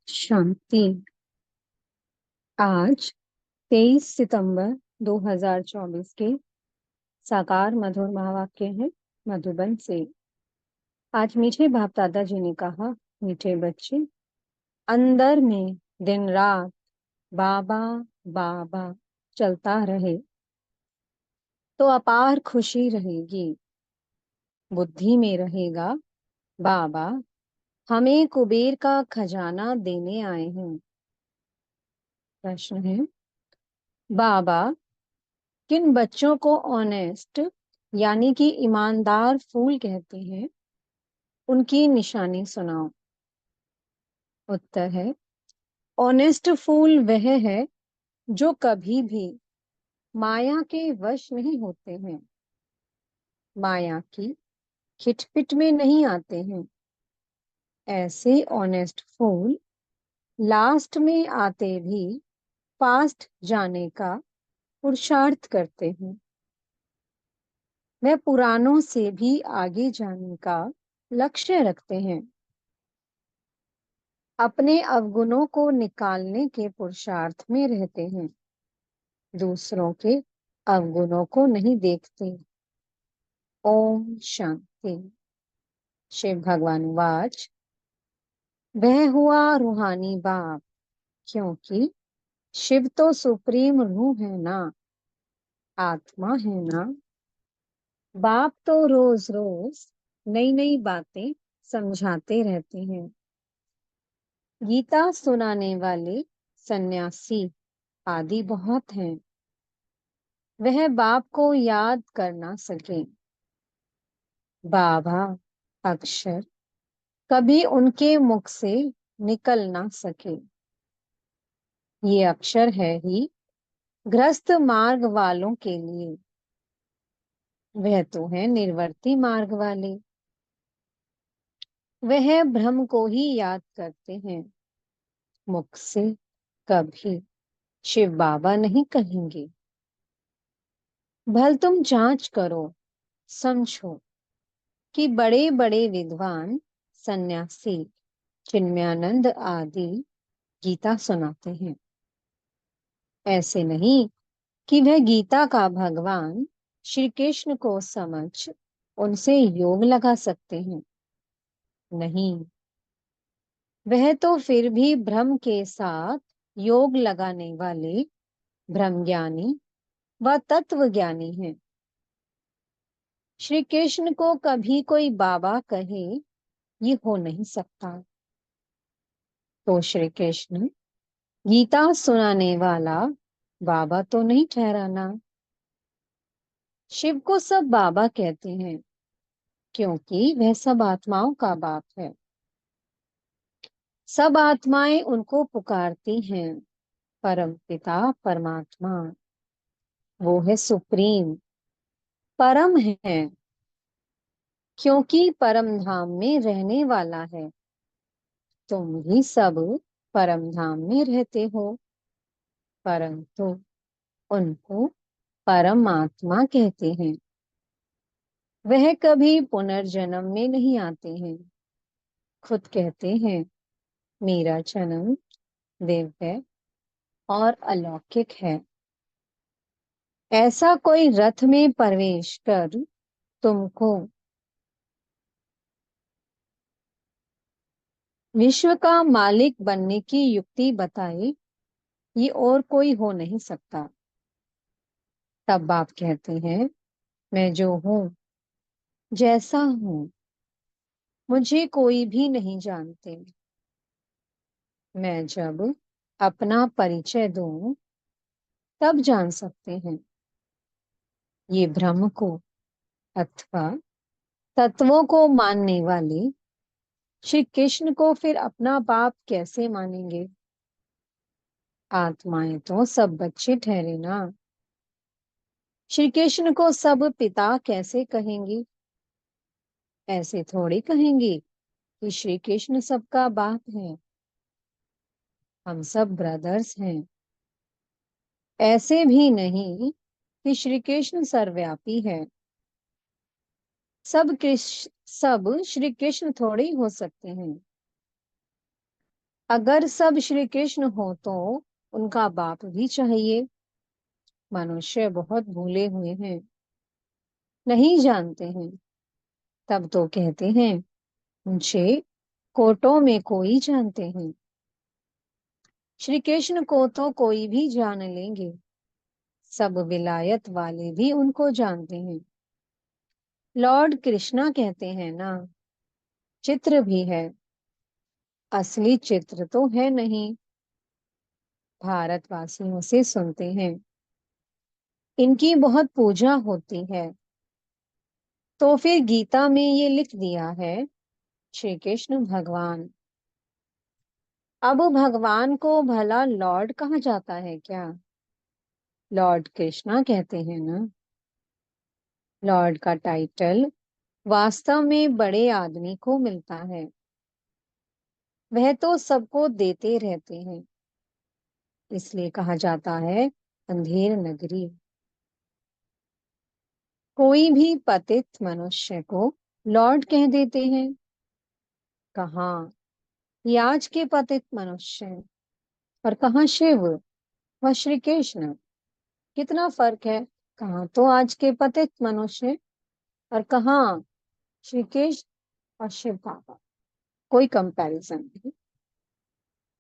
शांति। आज 23 सितंबर 2024 के साकार मधुर महावाक्य हैं मधुबन से। आज मीठे बाप दादा जी ने कहा, मीठे बच्चे, अंदर में दिन रात बाबा बाबा चलता रहे तो अपार खुशी रहेगी। बुद्धि में रहेगा बाबा हमें कुबेर का खजाना देने आए हैं। प्रश्न है, बाबा किन बच्चों को ऑनेस्ट यानी कि ईमानदार फूल कहते हैं, उनकी निशानी सुनाओ। उत्तर है, ऑनेस्ट फूल वह है जो कभी भी माया के वश नहीं होते हैं, माया की खिटपिट में नहीं आते हैं। ऐसे ऑनेस्ट फूल लास्ट में आते भी फास्ट जाने का पुरुषार्थ करते हैं। वे पुरानों से भी आगे जाने का लक्ष्य रखते हैं। अपने अवगुणों को निकालने के पुरुषार्थ में रहते हैं, दूसरों के अवगुणों को नहीं देखते। ओम शांति। शिव भगवान वाच, वह हुआ रूहानी बाप, क्योंकि शिव तो सुप्रीम रूह है ना, आत्मा है ना। बाप तो रोज रोज नई नई बातें समझाते रहते हैं। गीता सुनाने वाले सन्यासी आदि बहुत हैं, वह बाप को याद कर ना सके। बाबा अक्षर कभी उनके मुख से निकल ना सके। ये अक्षर है ही ग्रस्त मार्ग वालों के लिए, वह तो है निर्वर्ती मार्ग वाले। वह ब्रह्म को ही याद करते हैं, मुख से कभी शिव बाबा नहीं कहेंगे। भल तुम जांच करो, समझो कि बड़े बड़े विद्वान सन्यासी चिन्मयानंद आदि गीता सुनाते हैं। ऐसे नहीं कि वह गीता का भगवान श्री कृष्ण को समझ उनसे योग लगा सकते हैं। नहीं, वह तो फिर भी ब्रह्म के साथ योग लगाने वाले ब्रह्मज्ञानी व तत्व ज्ञानी हैं। श्री कृष्ण को कभी कोई बाबा कहे, ये हो नहीं सकता। तो श्री कृष्ण गीता सुनाने वाला बाबा तो नहीं ठहराना। शिव को सब बाबा कहते हैं, क्योंकि वह सब आत्माओं का बाप है। सब आत्माएं उनको पुकारती हैं, परम पिता परमात्मा, वो है सुप्रीम, परम है, क्योंकि परम धाम में रहने वाला है। तुम भी सब परम धाम में रहते हो, परंतु उनको परमात्मा कहते हैं। वह कभी पुनर्जन्म में नहीं आते हैं। खुद कहते हैं, मेरा जन्म दिव्य और अलौकिक है। ऐसा कोई रथ में प्रवेश कर तुमको विश्व का मालिक बनने की युक्ति बताए, ये और कोई हो नहीं सकता। तब बाप कहते हैं, मैं जो हूं, जैसा हूं, मुझे कोई भी नहीं जानते। मैं जब अपना परिचय दूं, तब जान सकते हैं। ये ब्रह्म को अथवा तत्वों को मानने वाले श्री कृष्ण को फिर अपना बाप कैसे मानेंगे? आत्माएं तो सब बच्चे ठहरे ना। श्री कृष्ण को सब पिता कैसे कहेंगी? ऐसे थोड़ी कहेंगी कि श्री कृष्ण सबका बाप है, हम सब ब्रदर्स हैं। ऐसे भी नहीं कि श्री कृष्ण सर्वव्यापी है। सब श्री कृष्ण थोड़े ही हो सकते हैं। अगर सब श्री कृष्ण हो तो उनका बाप भी चाहिए। मनुष्य बहुत भूले हुए हैं, नहीं जानते हैं। तब तो कहते हैं मुझे कोटों में कोई जानते हैं। श्री कृष्ण को तो कोई भी जान लेंगे, सब विलायत वाले भी उनको जानते हैं। लॉर्ड कृष्णा कहते हैं ना, चित्र भी है, असली चित्र तो है नहीं। भारतवासियों से सुनते हैं इनकी बहुत पूजा होती है, तो फिर गीता में ये लिख दिया है श्री कृष्ण भगवान। अब भगवान को भला लॉर्ड कहा जाता है क्या? लॉर्ड कृष्णा कहते हैं ना। लॉर्ड का टाइटल वास्तव में बड़े आदमी को मिलता है, वह तो सबको देते रहते हैं, इसलिए कहा जाता है अंधेर नगरी। कोई भी पतित मनुष्य को लॉर्ड कह देते हैं। कहाँ ये आज के पतित मनुष्य और कहाँ शिव व श्री कृष्ण, कितना फर्क है। कहाँ तो आज के पतित मनुष्य और कहाँ श्री कृष्ण और शिव बाबा, कोई कंपैरिजन नहीं।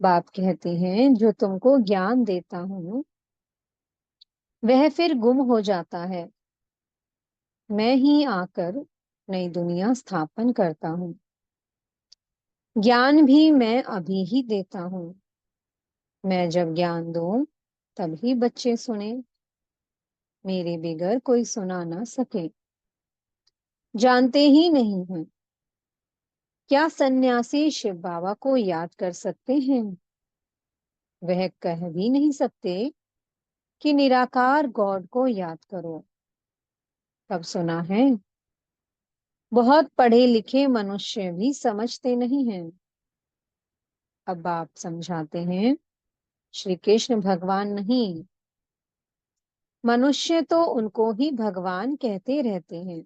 बाप कहते हैं जो तुमको ज्ञान देता हूँ वह फिर गुम हो जाता है, मैं ही आकर नई दुनिया स्थापन करता हूँ। ज्ञान भी मैं अभी ही देता हूँ, मैं जब ज्ञान दूं तभी बच्चे सुने, मेरे बगैर कोई सुना ना सके। जानते ही नहीं हैं क्या सन्यासी शिव बाबा को याद कर सकते हैं? वह कह भी नहीं सकते कि निराकार गॉड को याद करो। तब सुना है बहुत पढ़े लिखे मनुष्य भी समझते नहीं हैं। अब आप समझाते हैं श्री कृष्ण भगवान नहीं, मनुष्य तो उनको ही भगवान कहते रहते हैं।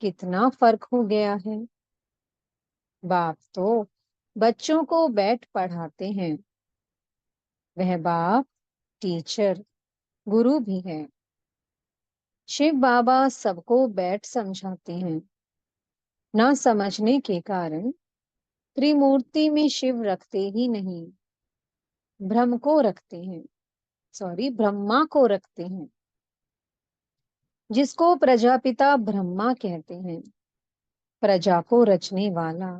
कितना फर्क हो गया है। बाप तो बच्चों को बैठ पढ़ाते हैं, वह बाप टीचर गुरु भी है। शिव बाबा सबको बैठ समझाते हैं, ना समझने के कारण त्रिमूर्ति में शिव रखते ही नहीं, ब्रह्म को रखते हैं, सॉरी ब्रह्मा को रखते हैं, जिसको प्रजापिता ब्रह्मा कहते हैं, प्रजा को रचने वाला।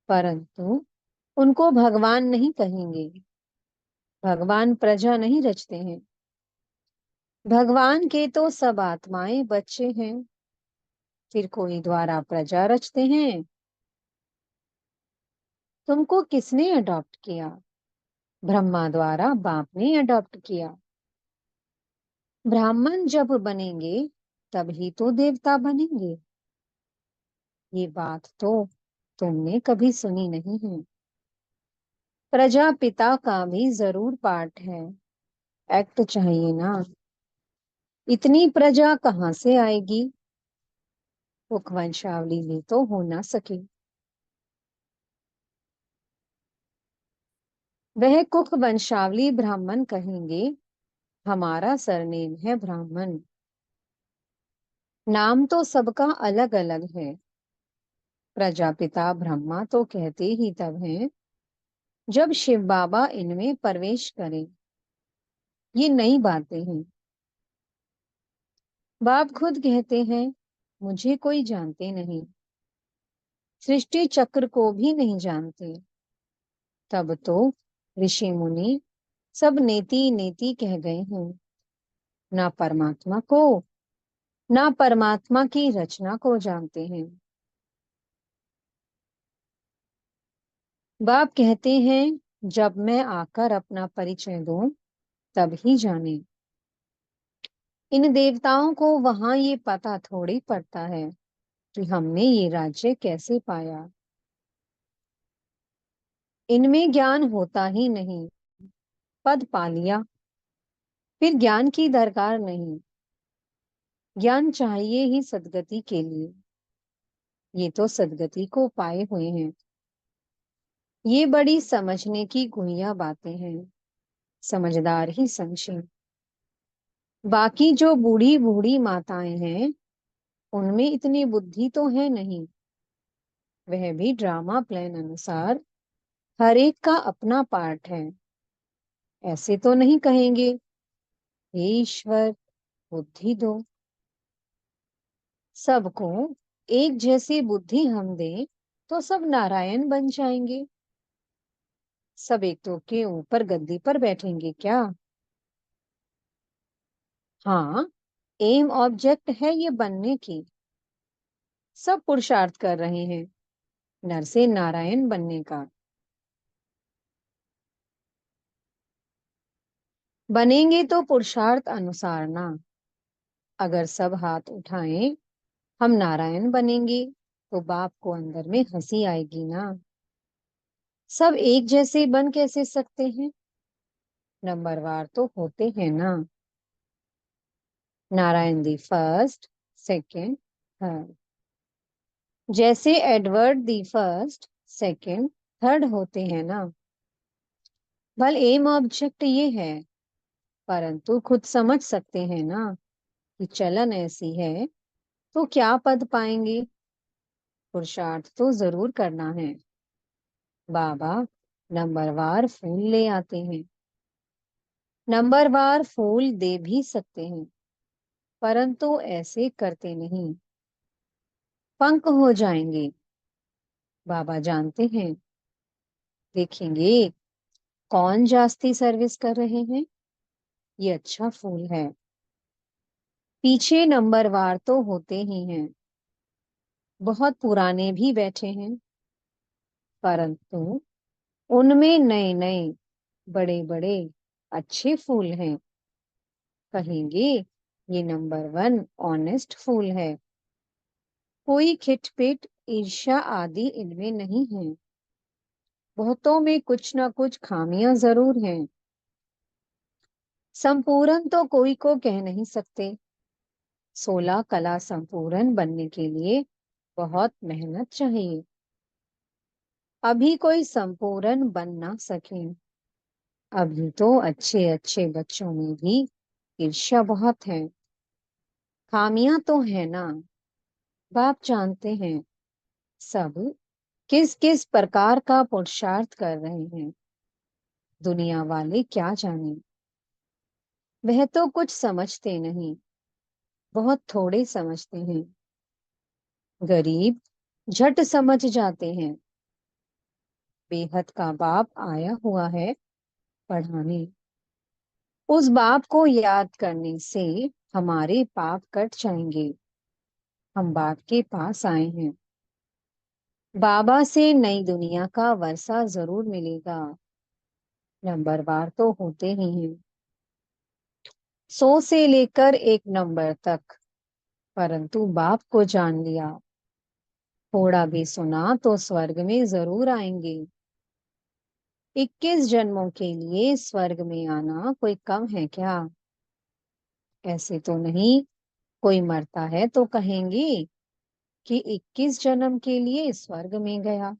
परंतु उनको भगवान नहीं कहेंगे, भगवान प्रजा नहीं रचते हैं। भगवान के तो सब आत्माएं बच्चे हैं, फिर कोई द्वारा प्रजा रचते हैं। तुमको किसने अडॉप्ट किया? ब्रह्मा द्वारा बाप ने अडॉप्ट किया। ब्राह्मण जब बनेंगे तभी तो देवता बनेंगे। ये बात तो तुमने कभी सुनी नहीं है। प्रजापिता का भी जरूर पार्ट है, एक्ट चाहिए ना। इतनी प्रजा कहाँ से आएगी? कुक वंशावली में तो हो ना सके। वह कुक वंशावली ब्राह्मण कहेंगे, हमारा सरनेम है ब्राह्मण। नाम तो सबका अलग अलग है। प्रजापिता ब्रह्मा तो कहते ही तब हैं जब शिव बाबा इनमें प्रवेश करें। ये नई बातें हैं। बाप खुद कहते हैं मुझे कोई जानते नहीं, सृष्टि चक्र को भी नहीं जानते। तब तो ऋषि मुनि सब नेति नेति कह गए हैं, ना परमात्मा को ना परमात्मा की रचना को जानते हैं। बाप कहते हैं जब मैं आकर अपना परिचय दूं तब ही जाने। इन देवताओं को वहां ये पता थोड़ी पड़ता है कि हमने ये राज्य कैसे पाया। इनमें ज्ञान होता ही नहीं, पद पा लिया फिर ज्ञान की दरकार नहीं। ज्ञान चाहिए ही सदगति के लिए, ये तो सदगति को पाए हुए हैं। ये बड़ी समझने की गुइया बातें हैं, समझदार ही समझे। बाकी जो बूढ़ी बूढ़ी माताएं हैं, उनमें इतनी बुद्धि तो है नहीं। वह भी ड्रामा प्लान अनुसार हर एक का अपना पार्ट है। ऐसे तो नहीं कहेंगे, हे ईश्वर बुद्धि दो। सबको एक जैसी बुद्धि हम दें तो सब नारायण बन जाएंगे। सब एक तो के ऊपर गद्दी पर बैठेंगे क्या? हाँ, एम ऑब्जेक्ट है ये बनने की। सब पुरुषार्थ कर रहे हैं नर से नारायण बनने का। बनेंगे तो पुरुषार्थ अनुसार ना। अगर सब हाथ उठाएं, हम नारायण बनेंगे, तो बाप को अंदर में हंसी आएगी ना। सब एक जैसे बन कैसे सकते हैं? नंबरवार तो होते हैं ना। Narayan the first, second, third. जैसे Edward the first, second, third होते हैं ना। भल एम ऑब्जेक्ट ये है, परंतु खुद समझ सकते हैं ना कि चलन ऐसी है तो क्या पद पाएंगे। पुरुषार्थ तो जरूर करना है। बाबा नंबरवार फूल ले आते हैं। नंबरवार फूल दे भी सकते हैं, परंतु ऐसे करते नहीं, पंक हो जाएंगे। बाबा जानते हैं। देखेंगे कौन जास्ती सर्विस कर रहे हैं। ये अच्छा फूल है। पीछे नंबरवार तो होते ही हैं, बहुत पुराने भी बैठे हैं, परंतु उनमें नए नए बड़े बड़े अच्छे फूल हैं। कहेंगे ये नंबर 1 ऑनेस्ट फूल है। कोई खिटपिट ईर्ष्या आदि इनमें नहीं है। बहुतों में कुछ ना कुछ खामियां जरूर हैं। संपूर्ण तो कोई को कह नहीं सकते। 16 कला संपूर्ण बनने के लिए बहुत मेहनत चाहिए। अभी कोई संपूर्ण बन ना सके। अभी तो अच्छे अच्छे बच्चों में भी ईर्ष्या बहुत है। खामियां तो है ना। बाप जानते हैं सब किस किस प्रकार का पुरुषार्थ कर रहे हैं। दुनिया वाले क्या जाने। वह तो कुछ समझते नहीं, बहुत थोड़े समझते हैं। गरीब झट समझ जाते हैं। बेहद का बाप आया हुआ है पढ़ाने। उस बाप को याद करने से हमारे पाप कट जाएंगे। हम बाप के पास आए हैं। बाबा से नई दुनिया का वर्षा जरूर मिलेगा। नंबरवार तो होते ही हैं, 100 से लेकर 1 नंबर तक। परंतु बाप को जान लिया, थोड़ा भी सुना तो स्वर्ग में जरूर आएंगे। 21 जन्मों के लिए स्वर्ग में आना कोई कम है क्या? ऐसे तो नहीं। कोई मरता है तो कहेंगे कि 21 जन्म के लिए स्वर्ग में गया।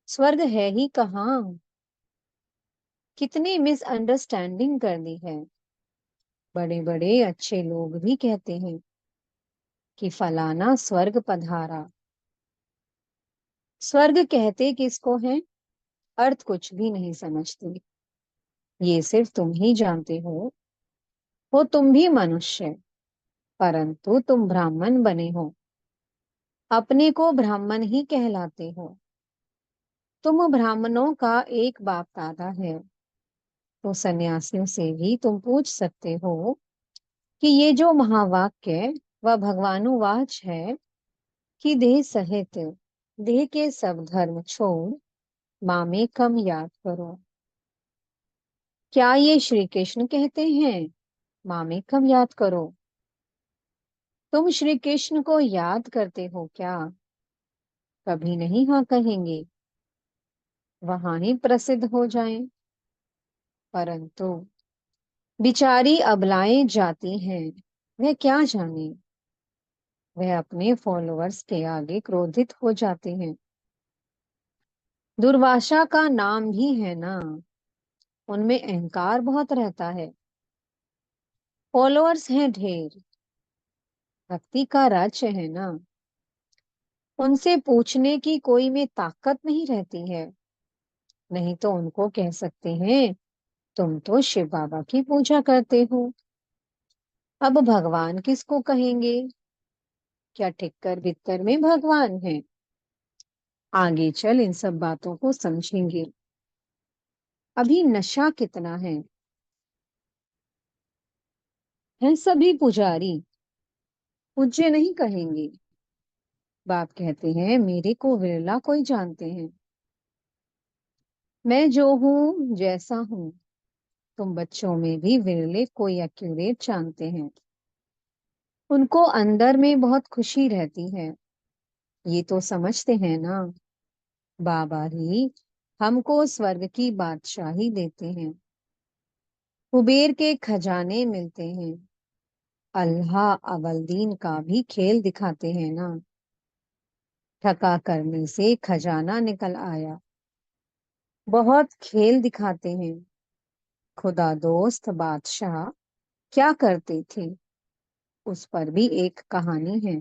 स्वर्ग है ही कहाँ। कितनी मिसअंडरस्टैंडिंग कर दी है। बड़े बड़े अच्छे लोग भी कहते हैं कि फलाना स्वर्ग पधारा। स्वर्ग कहते किसको हैं? अर्थ कुछ भी नहीं समझते। ये सिर्फ तुम ही जानते हो तुम भी मनुष्य, परंतु तुम ब्राह्मण बने हो। अपने को ब्राह्मण ही कहलाते हो। तुम ब्राह्मणों का एक बाप दादा है। तो सन्यासियों से भी तुम पूछ सकते हो कि ये जो महावाक्य व भगवानुवाच है कि देह सहित देह के सब धर्म छोड़ मामेकम याद करो, क्या ये श्री कृष्ण कहते हैं मामेकम याद करो? तुम श्री कृष्ण को याद करते हो क्या? कभी नहीं हाँ कहेंगे, वहां ही प्रसिद्ध हो जाएं। परंतु बिचारी अबलाएं जाती हैं, वह क्या जाने। वह अपने फॉलोअर्स के आगे क्रोधित हो जाते हैं। दुर्वासा का नाम भी है ना, उनमें अहंकार बहुत रहता है। फॉलोअर्स हैं ढेर, भक्ति का राज्य है ना, उनसे पूछने की कोई में ताकत नहीं रहती है। नहीं तो उनको कह सकते हैं, तुम तो शिव बाबा की पूजा करते हो। अब भगवान किसको कहेंगे? क्या ठिक्कर बित्तर में भगवान है? आगे चल इन सब बातों को समझेंगे। अभी नशा कितना है। हैं सभी पुजारी, पूज्य नहीं कहेंगे। बाप कहते हैं, मेरे को विरला कोई जानते हैं। मैं जो हूं जैसा हूं, तुम बच्चों में भी विरले कोई एक्यूरेट जानते हैं। उनको अंदर में बहुत खुशी रहती है, ये तो समझते हैं ना। बाबा ही हमको स्वर्ग की बादशाही देते हैं, कुबेर के खजाने मिलते हैं। अल्लाह अवलदीन का भी खेल दिखाते हैं ना। ठका करने से खजाना निकल आया, बहुत खेल दिखाते हैं। खुदा दोस्त बादशाह क्या करते थे, उस पर भी एक कहानी है।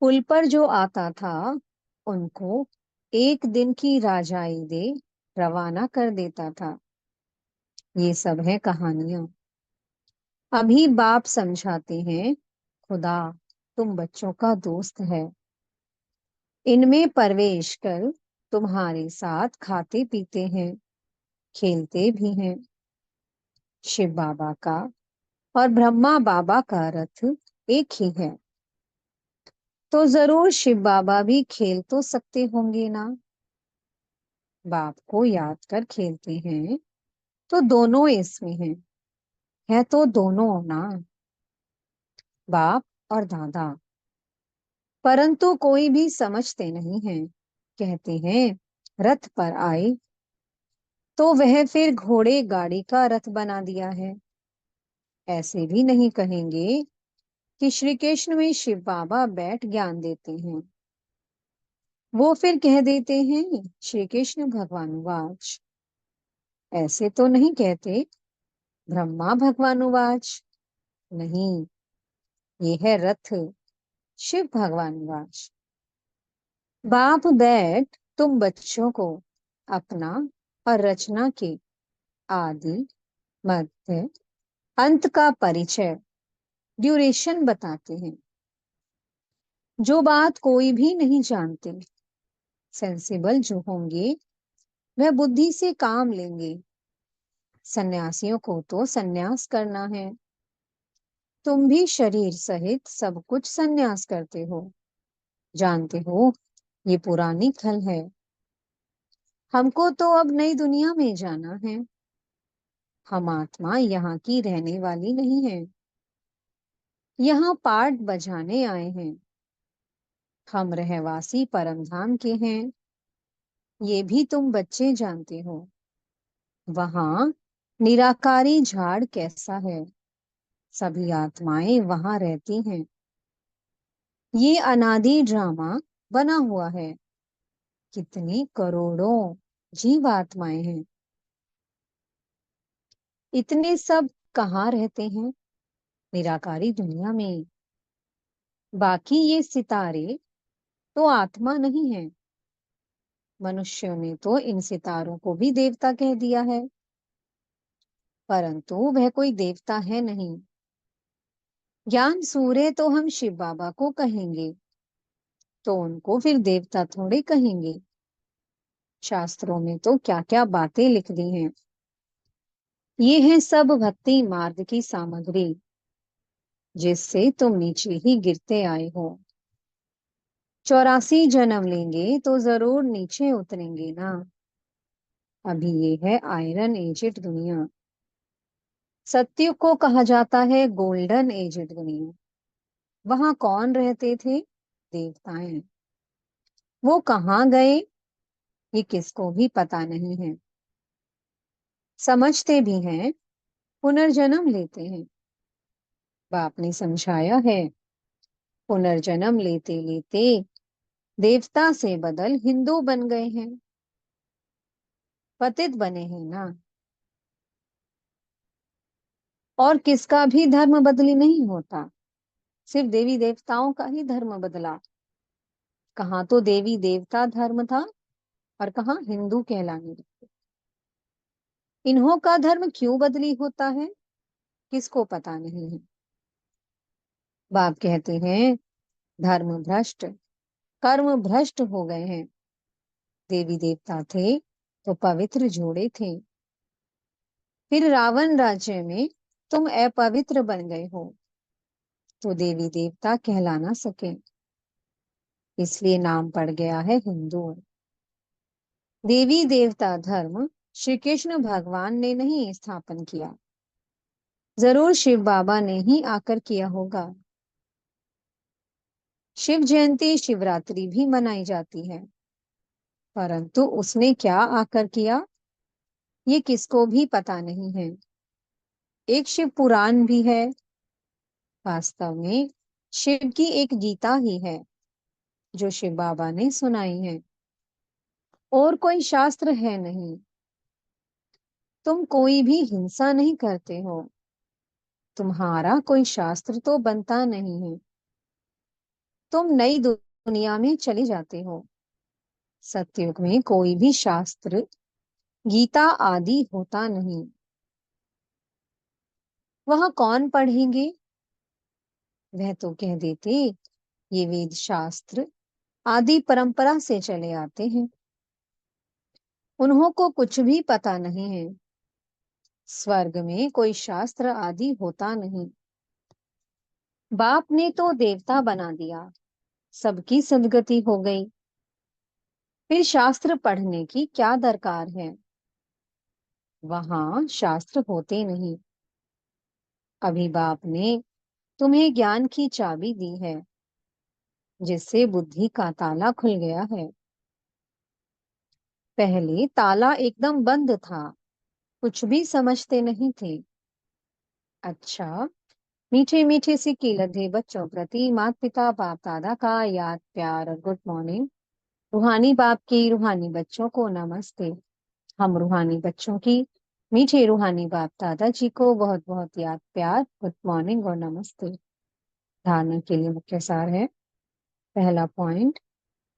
पुल पर जो आता था, उनको एक दिन की राजाई दे रवाना कर देता था। ये सब है कहानियां। अभी बाप समझाते हैं, खुदा तुम बच्चों का दोस्त है। इनमें परवेश कर तुम्हारे साथ खाते पीते हैं, खेलते भी हैं। शिव बाबा का और ब्रह्मा बाबा का रथ एक ही है, तो जरूर शिव बाबा भी खेल तो सकते होंगे ना। बाप को याद कर खेलते हैं, तो दोनों इसमें हैं, है तो दोनों ना, बाप और दादा। परंतु कोई भी समझते नहीं है। कहते हैं, रथ पर आए तो वह फिर घोड़े गाड़ी का रथ बना दिया है। ऐसे भी नहीं कहेंगे कि श्री कृष्ण में शिव बाबा बैठ ज्ञान देते हैं। वो फिर कह देते हैं, श्री कृष्ण भगवानुवाच। ऐसे तो नहीं कहते, ब्रह्मा भगवानुवाच। नहीं, ये है रथ, शिव भगवानुवाच। बाप बैठ तुम बच्चों को अपना और रचना के आदि मध्य अंत का परिचय, ड्यूरेशन बताते हैं। जो बात कोई भी नहीं जानते, सेंसिबल जो होंगे वह बुद्धि से काम लेंगे। सन्यासियों को तो सन्यास करना है। तुम भी शरीर सहित सब कुछ सन्यास करते हो। जानते हो, ये पुरानी खल है। हमको तो अब नई दुनिया में जाना है। हम आत्मा यहाँ की रहने वाली नहीं है, यहाँ पाठ बजाने आए हैं। हम रहवासी परमधाम के हैं, ये भी तुम बच्चे जानते हो। वहां निराकारी झाड़ कैसा है, सभी आत्माएं वहां रहती हैं। ये अनादि ड्रामा बना हुआ है, कितनी करोड़ों जीवात्माएं हैं। इतने सब कहाँ रहते हैं? निराकारी दुनिया में। बाकी ये सितारे तो आत्मा नहीं है। मनुष्यों ने तो इन सितारों को भी देवता कह दिया है, परंतु वह कोई देवता है नहीं। ज्ञान सूर्य तो हम शिव बाबा को कहेंगे, तो उनको फिर देवता थोड़े कहेंगे। शास्त्रों में तो क्या क्या बातें लिख दी हैं। ये है सब भक्ति मार्ग की सामग्री, जिससे तुम नीचे ही गिरते आए हो। 84 जन्म लेंगे तो जरूर नीचे उतरेंगे ना। अभी ये है आयरन एजेड दुनिया। सत्युग को कहा जाता है गोल्डन एजेड दुनिया। वहां कौन रहते थे? देवताएं। वो कहाँ गए, ये किसको भी पता नहीं है। समझते भी हैं, पुनर्जन्म लेते हैं। बाप ने समझाया है, पुनर्जन्म लेते लेते देवता से बदल हिंदू बन गए हैं, पतित बने हैं ना। और किसका भी धर्म बदली नहीं होता, सिर्फ देवी देवताओं का ही धर्म बदला। कहाँ तो देवी देवता धर्म था और कहाँ हिंदू कहलाने लगे। इन्हों का धर्म क्यों बदली होता है, किसको पता नहीं है। बाप कहते हैं धर्म भ्रष्ट, कर्म भ्रष्ट हो गए हैं। देवी देवता थे तो पवित्र जोड़े थे, फिर रावण राज्य में तुम अपवित्र बन गए हो तो देवी देवता कहला ना सके, इसलिए नाम पड़ गया है हिंदू। देवी देवता धर्म श्री कृष्ण भगवान ने नहीं स्थापन किया, जरूर शिव बाबा ने ही आकर किया होगा। शिव जयंती शिवरात्रि भी मनाई जाती है, परंतु उसने क्या आकर किया ये किसको भी पता नहीं है। एक शिव पुराण भी है, वास्तव में शिव की एक गीता ही है जो शिव बाबा ने सुनाई है, और कोई शास्त्र है नहीं। तुम कोई भी हिंसा नहीं करते हो, तुम्हारा कोई शास्त्र तो बनता नहीं है। तुम नई दुनिया में चले जाते हो, सतयुग में कोई भी शास्त्र गीता आदि होता नहीं। वहां कौन पढ़ेंगे, वह तो कह देते ये वेद शास्त्र आदि परंपरा से चले आते हैं, उन्हों को कुछ भी पता नहीं है। स्वर्ग में कोई शास्त्र आदि होता नहीं। बाप ने तो देवता बना दिया, सबकी सदगति हो गई, फिर शास्त्र पढ़ने की क्या दरकार है। वहां शास्त्र होते नहीं। अभी बाप ने तुम्हें ज्ञान की चाबी दी है, जिससे बुद्धि का ताला खुल गया है। पहले ताला एकदम बंद था, कुछ भी समझते नहीं थे। अच्छा, मीठे मीठे सिक्के लधे बच्चों प्रति माता पिता बाप दादा का याद प्यार और गुड मॉर्निंग। रूहानी बाप की रूहानी बच्चों को नमस्ते। हम रूहानी बच्चों की मीठे रूहानी बाप दादाजी को बहुत बहुत याद प्यार, गुड मॉर्निंग और नमस्ते। धारणा के लिए मुख्य सार है। पहला पॉइंट,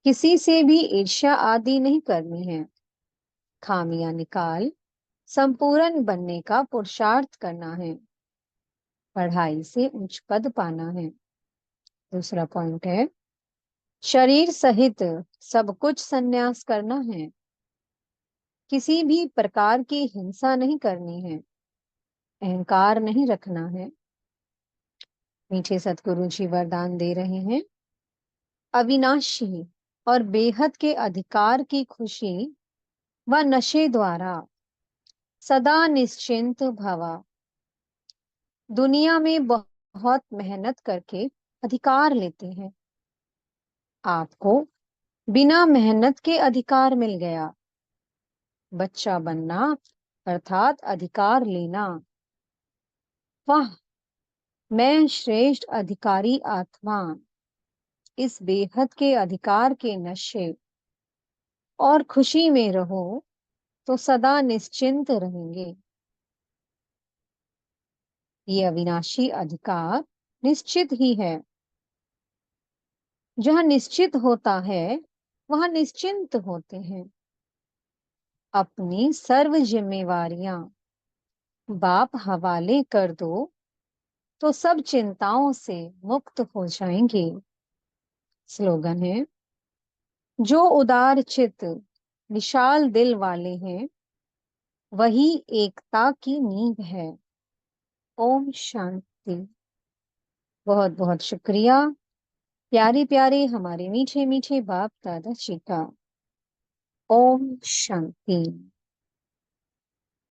किसी से भी ईर्ष्या आदि नहीं करनी है। खामियां निकाल संपूर्ण बनने का पुरुषार्थ करना है। पढ़ाई से उच्च पद पाना है। दूसरा पॉइंट है, शरीर सहित सब कुछ संन्यास करना है। किसी भी प्रकार की हिंसा नहीं करनी है, अहंकार नहीं रखना है। मीठे सतगुरु जी वरदान दे रहे हैं, अविनाशी और बेहद के अधिकार की खुशी व नशे द्वारा सदा निश्चिंत भवा। दुनिया में बहुत मेहनत करके अधिकार लेते हैं, आपको बिना मेहनत के अधिकार मिल गया। बच्चा बनना अर्थात अधिकार लेना। वाह, मैं श्रेष्ठ अधिकारी आत्मा। इस बेहद के अधिकार के नशे और खुशी में रहो तो सदा निश्चिंत रहेंगे। ये अविनाशी अधिकार निश्चित ही है। जहां निश्चित होता है वहां निश्चिंत होते हैं। अपनी सर्व जिम्मेवारियां बाप हवाले कर दो तो सब चिंताओं से मुक्त हो जाएंगे। स्लोगन है, जो उदार चित्त विशाल दिल वाले हैं वही एकता की नींव है। ओम शांति। बहुत बहुत शुक्रिया प्यारे प्यारे हमारे मीठे मीठे बाप दादा जी का। ओम शांति।